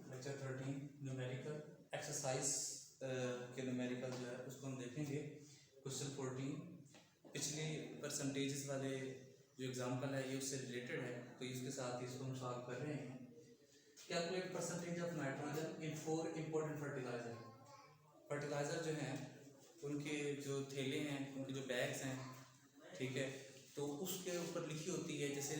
Lecture 13 numerical exercise के numerical जो है उसको हम देखेंगे। क्वेश्चन 14 पिछले परसेंटेजेस वाले जो एग्जाम्पल है ये उससे रिलेटेड है, तो इसके साथ ही इसको हम सॉल्व कर रहे हैं। Calculate percentage of nitrogen in 4 important fertiliser. Fertiliser जो हैं उनके जो थैले हैं, उनके जो बैग्स हैं, ठीक है, तो उसके ऊपर लिखी होती है जैसे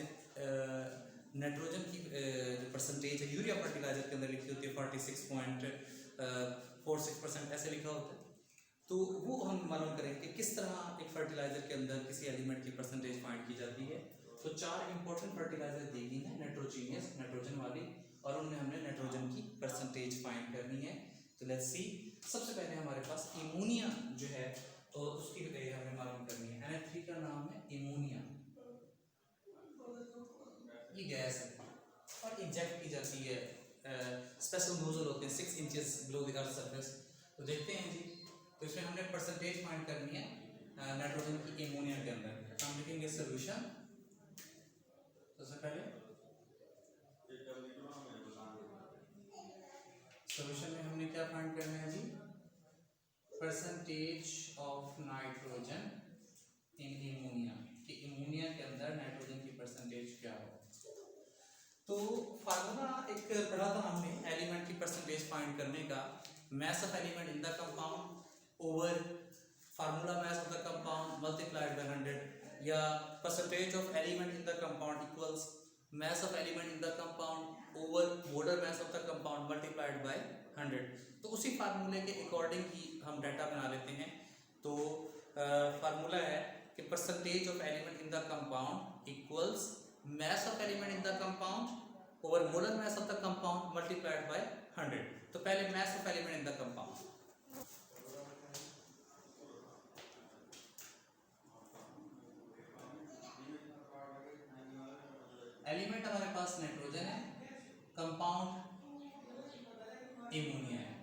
नाइट्रोजन की जो परसेंटेज है यूरिया फर्टिलाइजर के अंदर लिखी होती है 46.46% ऐसे लिखा होता है। तो वो हम मालूम करेंगे कि किस तरह एक फर्टिलाइजर के अंदर किसी एलिमेंट की परसेंटेज फाइंड की जाती है। तो 4 इंपॉर्टेंट फर्टिलाइजर दी गई हैं नाइट्रोजीनियस, नाइट्रोजन वाली, और उनमें हमने नाइट्रोजन की परसेंटेज फाइंड करनी है। तो लेट्स सी। सबसे पहले हमारे पास इमोनिया जो है तो उसकी हमें मालूम करनी है। NH3 का नाम है इमोनिया। ये गैस है और इंजेक्ट की जाती है, स्पेशल नोजल होते हैं 6 inches below the earth surface. तो देखते हैं जी, तो इसमें हमने परसेंटेज फाइंड करनी है नाइट्रोजन की इमोनिया के अंदर। हम लिखेंगे सोल्यूशन। सबसे पहले सोल्यूशन में हमने क्या फाइंड करना है जी, percentage of nitrogen in ammonia, कि इमोनिया के अंदर नाइट्रोजन की परसेंटेज क्या हो। तो फार्मूला एक पढ़ा था हमने एलिमेंट की परसेंटेज फाइंड करने का, mass of element in the compound over formula mass of the compound multiplied by 100, या percentage of element in the compound equals mass of element in the compound over molar mass of the compound multiplied by 100। तो उसी फार्मूले के according ही हम data बना लेते हैं। तो फार्मूला है कि percentage of element in the compound equals mass of element in the compound over molar mass of the compound multiplied by 100। तो पहले mass of element in the compound, element हमारे पास नाइट्रोजन है, कंपाउंड इमोनिया है।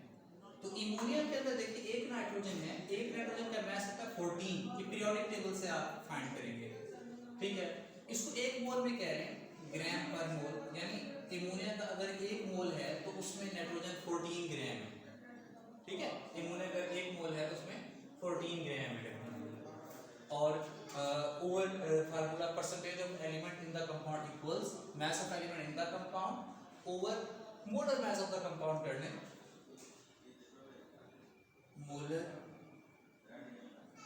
तो ammonia के अंदर देखिए एक नाइट्रोजन है, एक नाइट्रोजन का mass होता है 14, ये पीरियोडिक टेबल से आप फाइंड करेंगे, ठीक है। इसको एक मोल में कह रहे हैं ग्राम पर मोल, यानी इमोनिया का अगर 1 मोल है तो उसमें नाइट्रोजन 14 ग्राम है, ठीक है। इमोनिया का 1 मोल है तो उसमें 14 ग्राम है। और over formula percentage of element in the compound equals mass of element in the compound over molar mass of the compound कर लें, molar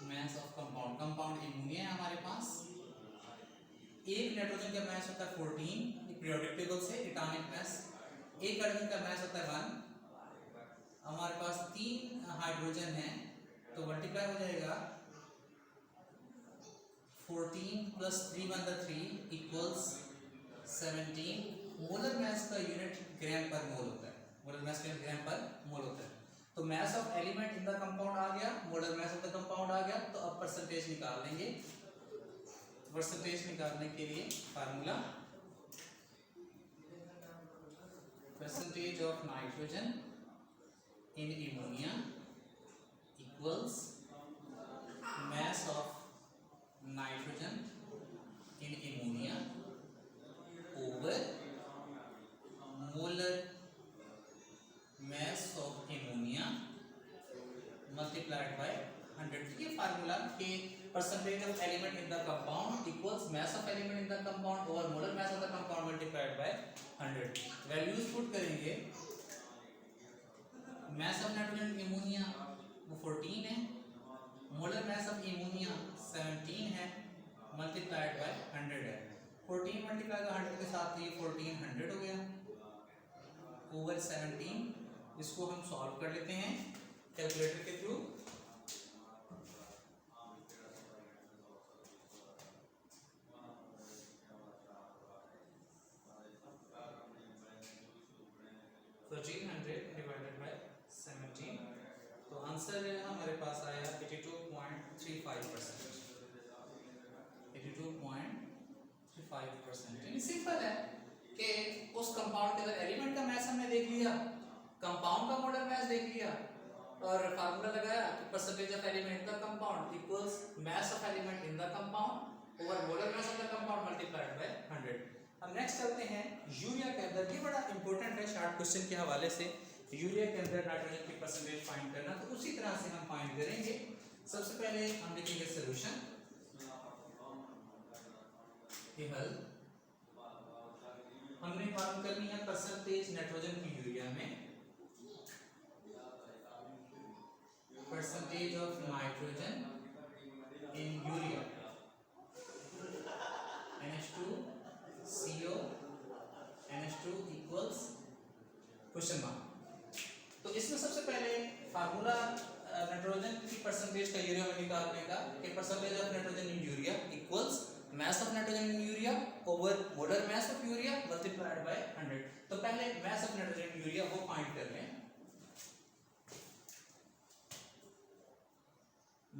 mass of compound. Compound ammonia है हमारे पास, एक नाइट्रोजन का मास होता है 14 पीरियोडिक टेबल से, atomic mass. एक हाइड्रोजन का मास होता है 1, हमारे पास 3 हाइड्रोजन है तो मल्टीप्लाई हो जाएगा 14 प्लस 3 × 3 इक्वल्स 17। मोलर मास का यूनिट ग्राम पर मोल होता है, मोलर मास का ग्राम पर मोल होता है। तो mass of element in the compound आ गया, molar mass of the compound आ गया। तो अब परसेंटेज निकाल लेंगे। परसेंटेज निकालने के लिए formula percentage of nitrogen in ammonia equals mass of nitrogen in ammonia over molar mass of ammonia multiplied by 100। ये फार्मूला के percentage of element in the compound equals mass of element in the compound over molar mass of the compound multiplied by 100। Values put करेंगे, mass of nitrogen ammonia वो 14 है, molar mass of ammonia 17 है, multiplied by 100 है। 14 multiply by 100 के साथ ये 1400 हो गया ओवर 17। इसको हम सॉल्व कर लेते हैं कैलकुलेटर के थ्रू। डिवाइडेड बाय 17, तो आंसर हमारे पास आया 82.35%। 82.35%। यानी सिंपल है कि उस कंपाउंड के अंदर एलिमेंट का मास हमने देख लिया, कंपाउंड का मोलर मास देख लिया, और फार्मूला लगाया कि percentage of element in the compound equals mass of element in the compound over molar mass of the compound multiplied by 100। अब नेक्स्ट चलते हैं यूरिया के अंदर। ये बड़ा इंपॉर्टेंट है शॉर्ट क्वेश्चन के हवाले से, यूरिया के अंदर नाइट्रोजन की परसेंटेज फाइंड करना। तो उसी तरह से हम फाइंड करेंगे। सबसे पहले हम लिखेंगे सोल्यूशन के हल। हमने मालूम करनी है परसेंटेज नाइट्रोजन की यूरिया में, percentage of nitrogen in urea NH2CO NH2 equals question mark. तो इसमें सबसे पहले फार्मूला नाइट्रोजन की परसेंटेज का यूरिया में निकालने का कि percentage of nitrogen in urea equals mass of nitrogen in urea over molar mass of urea multiplied by 100। तो पहले mass of nitrogen in urea वो फाइंड कर लें।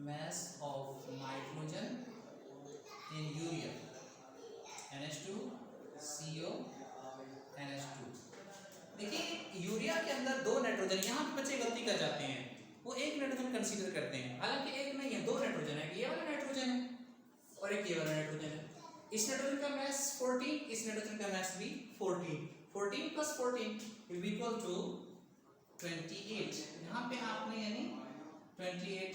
mass of nitrogen in urea NH2CO NH2। देखिए urea के अंदर दो nitrogen, यहाँ पे बच्चे गलती कर जाते हैं, वो एक नाइट्रोजन कंसीडर करते हैं, हालांकि एक नहीं है, दो नाइट्रोजन है। ये वाला नाइट्रोजन है और एक ये वाला नाइट्रोजन है। इस नाइट्रोजन का मास 14, इस नाइट्रोजन का मास भी 14। 14 plus 14 will be equal to 28। यहाँ पे आपने यानी 28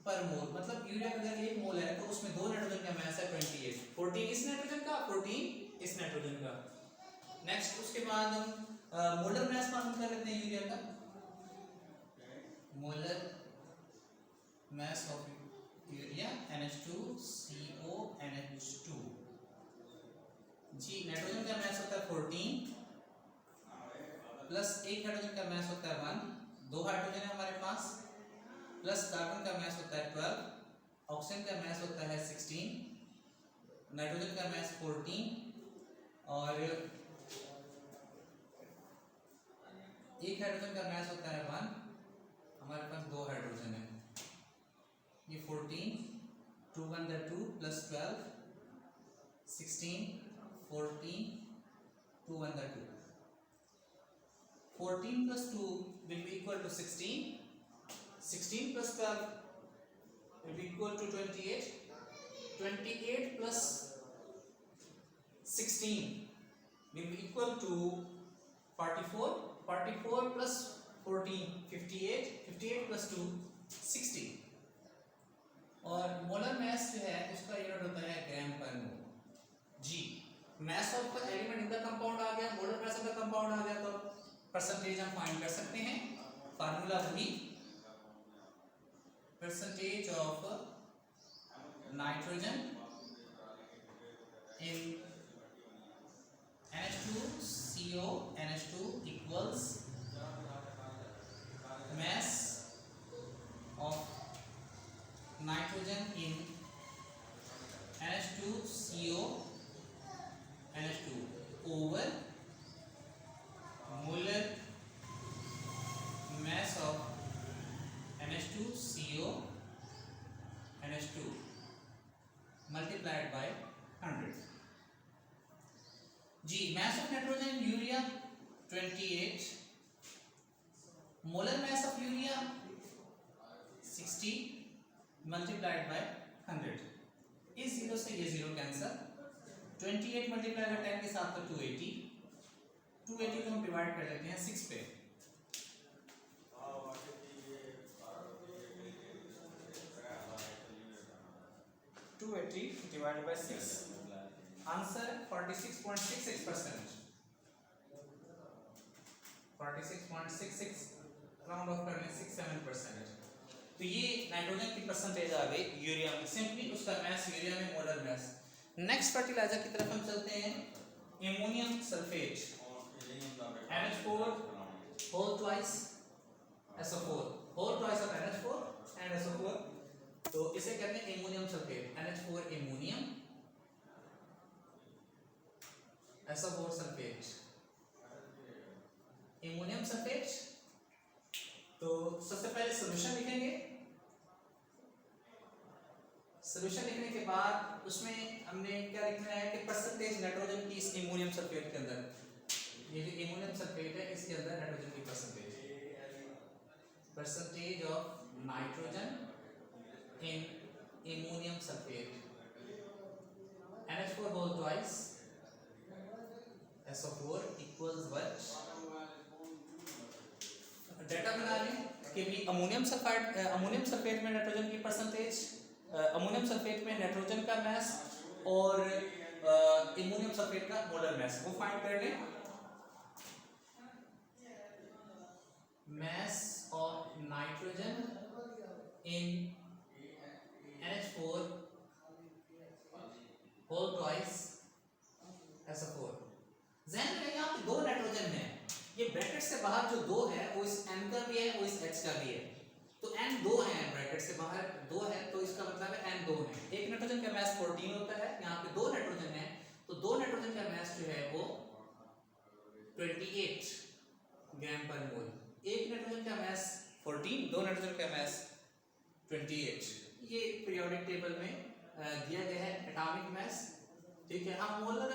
पर मोल, मतलब यूरिया का अगर 1 मोल है तो उसमें दो नाइट्रोजन का मास है 28। 14 इस नाइट्रोजन का, 14 इस नाइट्रोजन का। नेक्स्ट उसके बाद हम मोलर मास मालूम कर लेते हैं यूरिया का। Molar mass of urea NH2CO NH2। जी नाइट्रोजन का मास होता है 14 प्लस एक हाइड्रोजन का मास होता है 1, दो हाइड्रोजन है हमारे पास, प्लस कार्बन का मास होता है 12, ऑक्सीजन का मास होता है 16, नाइट्रोजन का मास 14 और एक हाइड्रोजन का मास होता है 1। हमारे पास दो हाइड्रोजन है, ये 14, 2 1 2 plus 12, 16, 14, 2 1 2। 14 plus 2 will be equal to 16. 16 plus 12 will be equal to 28. 28 plus 16 will be equal to 44. 44 plus 14 58. 58 plus 2 60। और मोलर मास जो है उसका यूनिट होता है ग्राम पर मोल। जी mass of element in the compound आ गया, molar mass of the compound आ गया, तो परसेंटेज हम फाइंड कर सकते हैं। फार्मूला वही, percentage of nitrogen in NH2CO NH2 equals mass of nitrogen in NH2CO NH2 over molar mass of NH2CO NH2 multiplied by 100। जी mass of nitrogen in urea 28, molar mass of urea 60 multiplied by 100। इस zero से ये zero cancel, 28 multiply by 10 के साथ तो 280, 280 को हम divide कर लेते हैं 6 पे। Divided by 6, answer 46.66%। 46.66 round of करने 67%। तो ये नाइट्रोजन की परसेंटेज आ गई यूरिया में, सिंपली उसका मास यूरिया में मोलर मास। नेक्स्ट फर्टिलाइजर की तरफ हम चलते हैं, ammonium sulphate NH4 whole twice SO4, whole twice of NH4 and SO4। तो इसे कहते हैं ammonium sulphate, NH4 ammonium SO4 sulphate, ammonium sulphate. तो सबसे पहले सॉल्यूशन लिखेंगे। सॉल्यूशन लिखने के बाद उसमें हमने क्या लिखना है कि परसेंटेज नाइट्रोजन की इस एमोनियम सल्फेट के अंदर, ये जो एमोनियम सल्फेट है इसके अंदर नाइट्रोजन की percentage of nitrogen in ammonium sulphate NH4 whole twice SO4 equals what, data बना लें कि भी अमोनियम सल्फेट में नाइट्रोजन की परसेंटेज, अमोनियम सल्फेट में नाइट्रोजन का मास और अमोनियम सल्फेट का मोलर मास वो फाइंड कर लें। Mass of nitrogen in NH4 whole twice SO4। ध्यान रखें यहाँ पे दो नाइट्रोजन है, ये ब्रैकेट से बाहर जो दो है वो इस N का भी है वो इस H का भी है, तो N दो है, ब्रैकेट से बाहर दो है तो इसका मतलब है N दो है। एक नाइट्रोजन का मास 14 होता है, यहाँ पे दो नाइट्रोजन है तो दो नाइट्रोजन का मास जो है वो 28 ग्राम पर मोल। एक नाइट्रोजन का मास 14, दो नाइट्रोजन का मास 28। ये पीरियोडिक टेबल में दिया गया है एटॉमिक मास, ठीक है। हम मोलर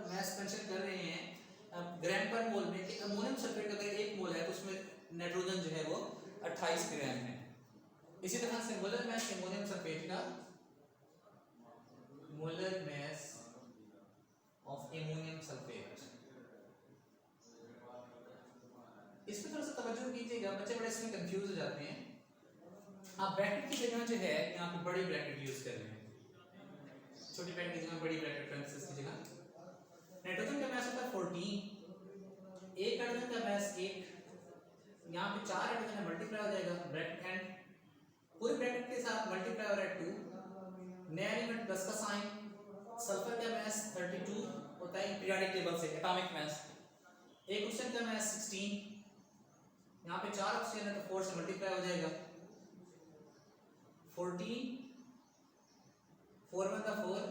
मास मेंशन कर रहे हैं ग्राम पर मोल में कि अमोनियम सल्फेट का अगर 1 मोल है तो उसमें नाइट्रोजन जो है वो 28 ग्राम है। इसी तरह से मोलर मास अमोनियम सल्फेट का, molar mass of ammonium sulphate, इस पे थोड़ा सा तवज्जो कीजिएगा, बच्चे बड़े इसमें कंफ्यूज हो जाते हैं। आप ब्रैकेट की जगह जो है यहाँ पे बड़ी ब्रैकेट यूज कर रहे हैं, छोटी ब्रैकेट की जगह बड़ी ब्रैकेट पेरेंथेसिस की जगह। नाइट्रोजन का मास होता है 14, एक नाइट्रोजन का मास 1, यहाँ पे 4 नाइट्रोजन मल्टीप्लाई हो जाएगा, ब्रैकेट एंड पूरे ब्रैकेट के साथ मल्टीप्लाई हो रहा है 2, नया एलिमेंट प्लस का साइन। सल्फर का मास 32 होता है पीरियोडिक टेबल से एटॉमिक मास। एक ऑक्सीजन का मास 16, यहाँ पे 4 ऑक्सीजन है तो 4 से मल्टीप्लाई हो जाएगा, 14 4 1 का 4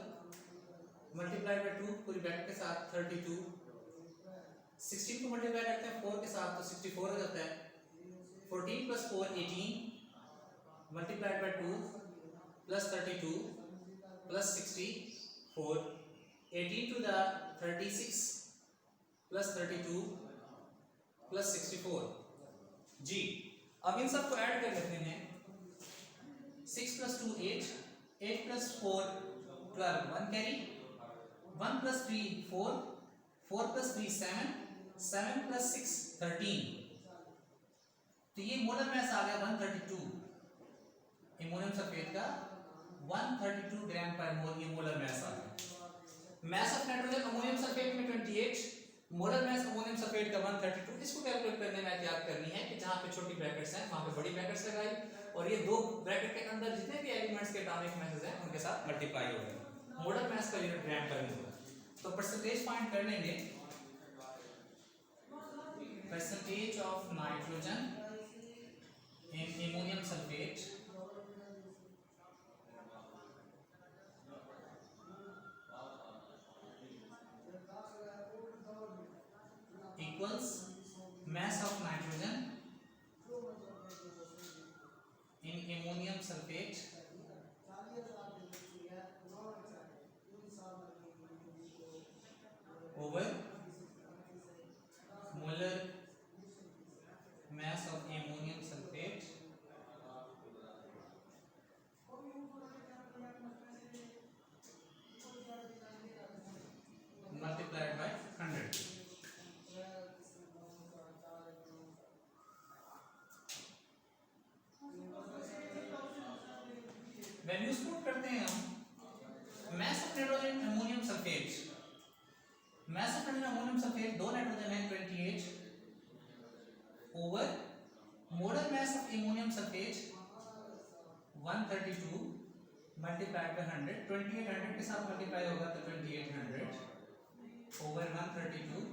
मल्टीप्लाइड बाय 2 पूरी ब्रैकेट के साथ 32, 16 को मल्टीप्लाई करते हैं 4 के साथ तो 64 हो जाता है, 14 plus 4 18 multiplied by 2 plus 32 plus 64, 18 to the 36 plus 32 plus 64 जी। अब इन सबको ऐड कर लेते हैं, 6 plus 2 8, 8 plus 4 12, 1 carry, 1 plus 3 4, 4 plus 3 7, 7 plus 6 13, तो ये मोलर मास आ गया 132 अमोनियम सल्फेट का, 132 ग्राम पर मोल ये मोलर मास आ गया। मास ऑफ नाइट्रोजन अमोनियम सल्फेट में 28, मोलर मास अमोनियम सल्फेट का 132। इसको कैलकुलेट करने में एहतियात करनी है कि जहां पे छोटी ब्रैकेट्स हैं वहां पे बड़ी ब्रैकेट्स लगाई और ये दो ब्रैकेट के अंदर जितने भी एलिमेंट्स के एटॉमिक मासेस हैं उनके साथ मल्टीप्लाई हो गए। मोलर मास का यूनिट ग्राम पर मोल, तो परसेंटेज फाइंड कर लेंगे। Percentage of nitrogen in ammonium sulphate equals mass of nitrogen in ammonium sulfate over molar mass of ammonium sulfate multiplied by 100। Values put करते हैं हम। मास of nitrogen ammonium sulphate, mass of nitrogen ammonium sulphate, दो nitrogen है 28 over molar mass of ammonium sulphate 132 multiplied by 100, 2800 के साथ multiply होगा तो 2800 over 132।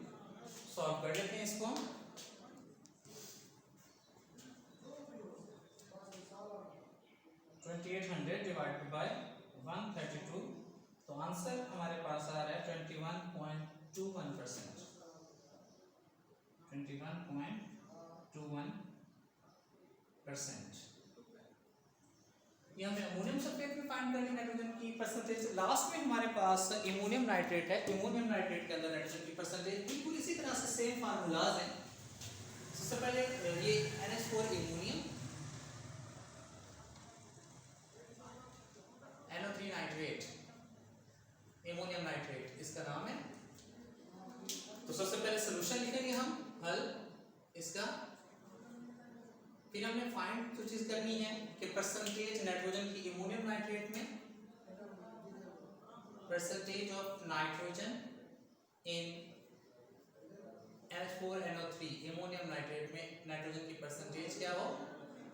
Solve कर लेते हैं इसको। 2800 डिवाइडेड बाय 132, तो आंसर हमारे पास आ रहा है 21.21%। 21.21%। ये हमने अमोनियम सल्फेट में फाइंड करनी नाइट्रोजन की परसेंटेज। लास्ट में हमारे पास अमोनियम नाइट्रेट है, अमोनियम नाइट्रेट के अंदर नाइट्रोजन की परसेंटेज बिल्कुल इसी तरह से सेम फार्मूलाज हैं। सबसे पहले ये NH4 ammonium, NO3 nitrate, ammonium nitrate इसका नाम है। तो सबसे हल इसका। फिर हमने फाइंड जो चीज करनी है कि परसेंटेज नाइट्रोजन की अमोनियम नाइट्रेट में, percentage of nitrogen in H4NO3 ammonium nitrate में नाइट्रोजन की परसेंटेज क्या हो।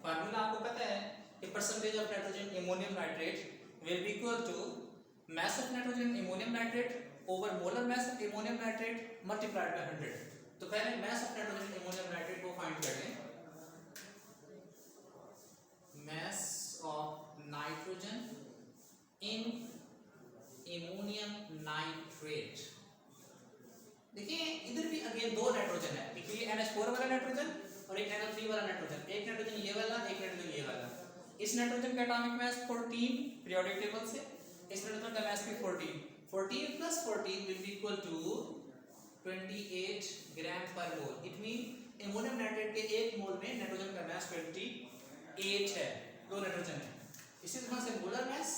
फार्मूला आपको पता है कि percentage of nitrogen ammonium nitrate will be equal to mass of nitrogen ammonium nitrate over molar mass of ammonium nitrate multiplied by 100। तो पहले mass of nitrogen ammonium nitrate को फाइंड कर लें। mass of nitrogen in ammonium nitrate। देखिए इधर भी again दो nitrogen है, एक ये NH4 वाला नाइट्रोजन और एक NO3 वाला नाइट्रोजन। एक नाइट्रोजन ये वाला, एक नाइट्रोजन ये वाला। इस नाइट्रोजन का एटॉमिक मास 14 पीरियोडिक टेबल से, इस नाइट्रोजन का मास भी 14। 14 plus 14 will be equal to 28 ग्राम पर मोल। इट मीन अमोनियम नाइट्रेट के एक मोल में नाइट्रोजन का मास 28 है, दो नाइट्रोजन है। इसी तरह से molar mass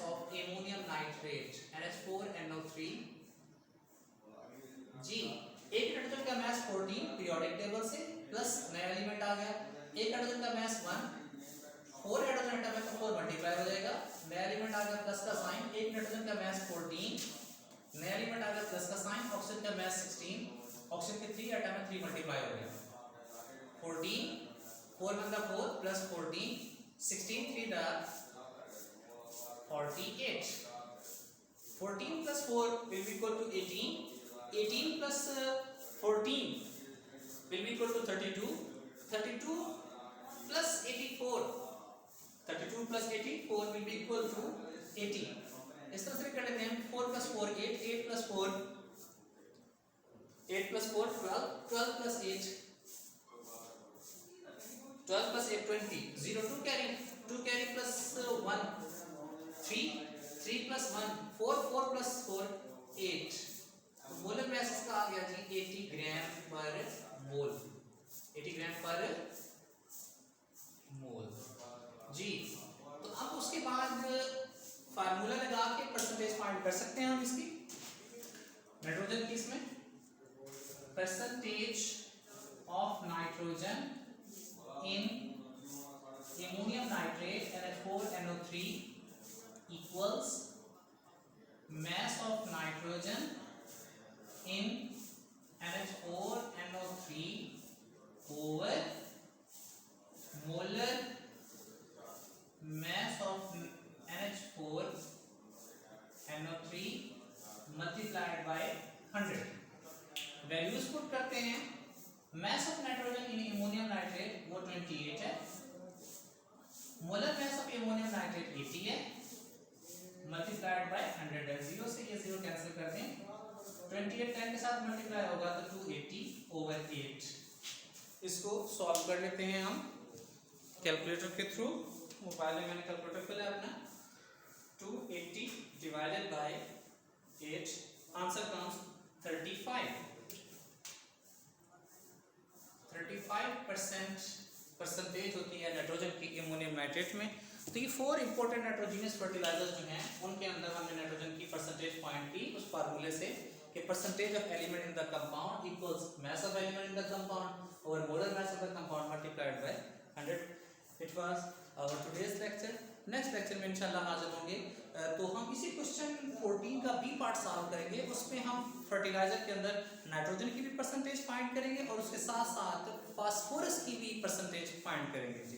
of ammonium nitrate NH4NO3 जी, एक नाइट्रोजन का मास 14 पीरियोडिक टेबल से प्लस नया एलिमेंट आ गया, एक नाइट्रोजन का मास 1, 4 नाइट्रोजन एटम है तो 4 मल्टीप्लाई हो जाएगा, नया एलिमेंट आ गया प्लस का साइन, एक नाइट्रोजन का मास 14, नया एलिमेंट आ गया प्लस का साइन, ऑक्सीजन का मास 16, ऑक्सीजन के 3 एटम है 3 मल्टीप्लाई हो गया, 14 4 1 4 प्लस 14 16 3 दा 48, 14 plus 4 will be equal to 18, 18 plus 14 will be equal to 32, 32 plus 84, 32 plus 84 will be equal to 80। इस तरह से कर लेते हैं 4 plus 4 8, 8 plus 4 8 plus 4 12, 12 plus 8 12 plus 8 20, 0 2 carry plus 1 3, 3 plus 1 4, 4 plus 4 8। Molar mass इसका आ गया जी 80 ग्राम पर मोल, 80 ग्राम पर मोल जी। तो अब उसके बाद फार्मूला लगा के परसेंटेज फाइंड कर सकते हैं हम इसकी नाइट्रोजन की। इसमें percentage of nitrogen in ammonium nitrate NH4NO3 equals mass of nitrogen in NH4NO3 over molar mass of NH4NO3 multiplied by 100। Values put करते हैं। mass of nitrogen in ammonium nitrate वो 28 है, molar mass of ammonium nitrate 80 है, multiplied by 100 है। 0 से ये 0 cancel कर दें, 28 10 के साथ मल्टीप्लाई होगा तो 280 over 8। इसको सॉल्व कर लेते हैं हम कैलकुलेटर के थ्रू। मोबाइल में मैंने कैलकुलेटर खोला अपना। 280 divided by 8, answer comes 35। 35% percentage होती है नाइट्रोजन की अमोनियम नाइट्रेट में। तो ये 4 इंपॉर्टेंट नाइट्रोजनस फर्टिलाइजर्स जो हैं उनके अंदर हमने नाइट्रोजन की परसेंटेज फाइंड की उस फार्मूले से कि percentage of element in the compound equals mass of element in the compound over molar mass of the compound multiplied by 100। It was our today's lecture. Next lecture में इंशाल्लाह हाजिर होंगे। तो हम इसी क्वेश्चन 14 का बी पार्ट सॉल्व करेंगे। उसमें हम फर्टिलाइजर के अंदर नाइट्रोजन की भी परसेंटेज फाइंड करेंगे और उसके साथ साथ फास्फोरस की भी परसेंटेज फाइंड करेंगे जी।